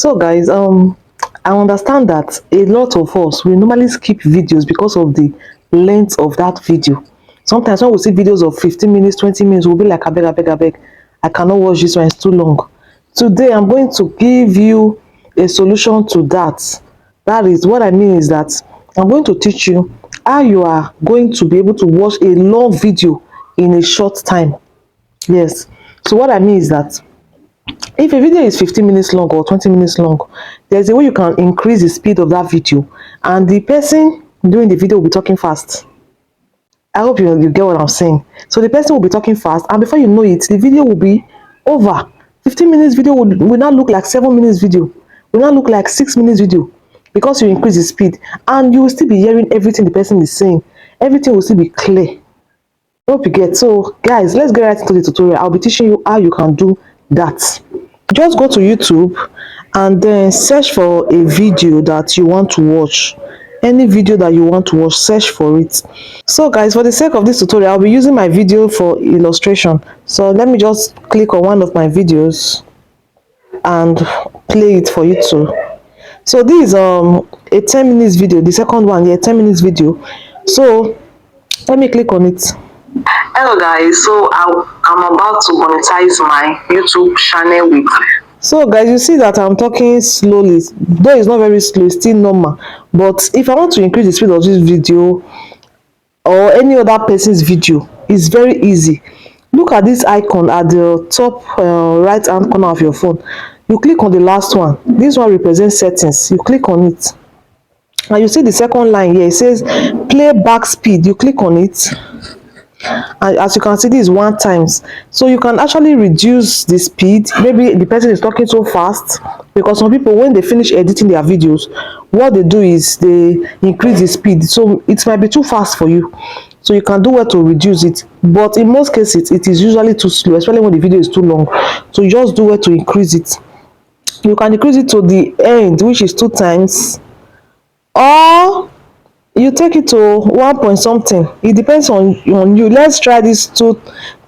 So guys, I understand that a lot of us we normally skip videos because of the length of that video. Sometimes when we see videos of 15 minutes, 20 minutes, we'll be like, I beg, I cannot watch this one, it's too long. Today I'm going to give you a solution to that. That is what I mean is that I'm going to teach you how you are going to be able to watch a long video in a short time. Yes. So what I mean is that if a video is 15 minutes long or 20 minutes long, there's a way you can increase the speed of that video, and the person doing the video will be talking fast. I hope you get what I'm saying. So the person will be talking fast, and before you know it, the video will be over. 15 minutes video will not look like 7 minutes video, will not look like 6 minutes video, because you increase the speed, and you will still be hearing everything the person is saying. Everything will still be clear. I hope you get. So guys, let's get right into the tutorial. I'll be teaching you how you can do that. Just go to YouTube and then search for a video that you want to watch. Any video that you want to watch, search for it. So guys, for the sake of this tutorial, I'll be using my video for illustration. So let me just click on one of my videos and play it for you too. So this is a 10 minutes video, the second one, yeah, 10 minutes video. So let me click on it. Hello guys, so I'm about to monetize my YouTube channel with. So guys, you see that I'm talking slowly, though it's not very slow, it's still normal. But if I want to increase the speed of this video or any other person's video, it's very easy. Look at this icon at the top right hand corner of your phone. You click on the last one. This one represents settings. You click on it and you see the second line here. It says playback speed. You click on it, and as you can see, this is 1 times. So you can actually reduce the speed. Maybe the person is talking so fast, because some people, when they finish editing their videos, what they do is they increase the speed, so it might be too fast for you. So you can do well to reduce it, but in most cases it is usually too slow, especially when the video is too long. So you just do well to increase it. You can increase it to the end, which is 2 times, or you take it to 1 point something. It depends on you. Let's try this to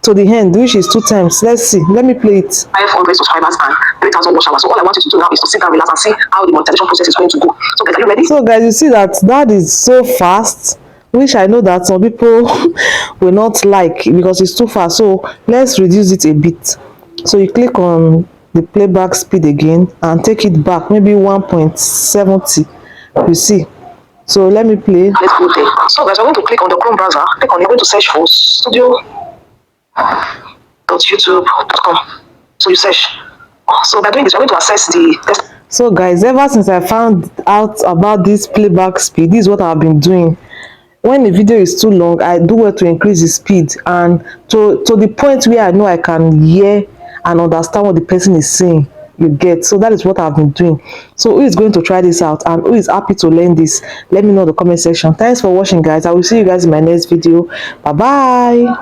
the end, which is 2 times. Let's see. Let me play it. 500 subscribers and 3,000 watch hours. So all I want you to do now is to sit down, relax, and see how the monetization process is going to go. So guys, are you ready? So guys, you see that is so fast, which I know that some people will not like because it's too fast. So let's reduce it a bit. So you click on the playback speed again and take it back, maybe 1.70. You see. So let me play. Let's go there. So guys, we're going to click on the Chrome browser. Click on, you're going to search for studio.youtube.com. So you search. So by doing this, we're going to access the test. So guys, ever since I found out about this playback speed, this is what I've been doing. When the video is too long, I do well to increase the speed, and to the point where I know I can hear and understand what the person is saying. You get. So that is what I've been doing. So who is going to try this out and who is happy to learn this? Let me know in the comment section. Thanks for watching guys. I will see you guys in my next video. Bye bye.